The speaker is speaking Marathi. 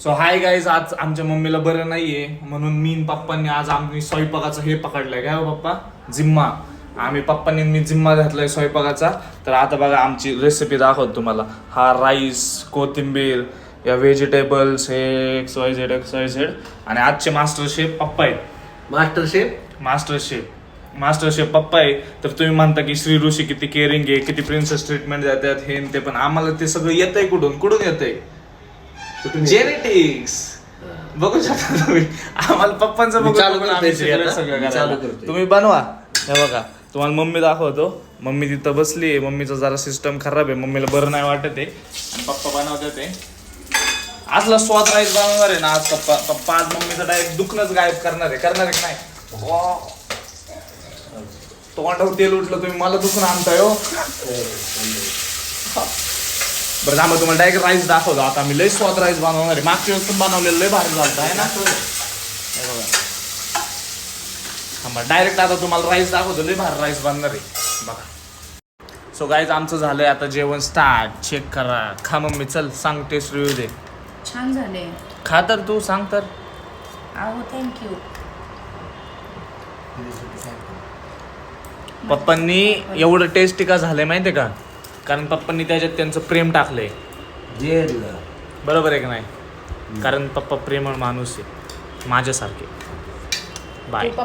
सो हाय गाईज, आज आमच्या मम्मीला बरं नाहीये म्हणून मी आणि पप्पांनी आज आम्ही स्वयंपाकाचं हे पकडलंय. काय हो पप्पा? जिम्मा. आम्ही पप्पांनी मी जिम्मा घातलाय स्वयंपाकाचा. तर आता बघा आमची रेसिपी दाखवतो तुम्हाला. हा राईस, कोथिंबीर, या व्हेजिटेबल्स, हे XYZ आणि आजचे मास्टर शेफ पप्पा आहेत. मास्टर शेफ पप्पा आहे. तर तुम्ही म्हणता की श्री ऋषी किती केअरिंग आहे, किती प्रिन्सेस ट्रीटमेंट देतात हे ते, पण आम्हाला ते सगळं येतंय कुठून येतंय? जेनेटिक्स. बघू शकता तुम्ही. आम्हाला पप्पांचं बघू तुम्ही बनवा. हे बघा तुम्हाला मम्मी दाखवतो. मम्मी तिथं बसली आहे. मम्मीचं जरा सिस्टम खराब आहे, मम्मीला बरं नाही वाटत आहे आणि पप्पा बनवतात ते. आजला स्वाद राईस बनवणार आहे ना आज पप्पा आज मम्मीचं डायरेक्ट दुखणंच गायब करणार आहे की नाही? तोंडावर तेल उठलं तुम्ही मला दुखणं आणताय हो. बरं थांबा तुम्हाला डायरेक्ट राईस दाखवतो. आता मी लय स्वाद राईस बनवणार आहे. मागच्या वेळेस पण बनवलेलं लय भारी झालं आहे ना. हे बघा थांबा डायरेक्ट आता तुम्हाला राईस दाखवतो. लय भारी राईस बनणार आहे बघा. सो गाईज आमचं झालंय आता जेवण स्टार्ट. चेक करा. खा मम्मी, चल सांग टेस्ट रिव्ह्यू दे. छान झाले. खा तर तू सांग तर. अहो थँक्यू. पप्पांनी एवढं टेस्टी का झालंय माहितीये का? कारण पप्पांनी त्याच्यात त्यांचं प्रेम टाकलंय. बरोबर आहे का नाही? कारण पप्पा प्रेमळ माणूस आहे माझ्यासारखे. बाय. पप्पा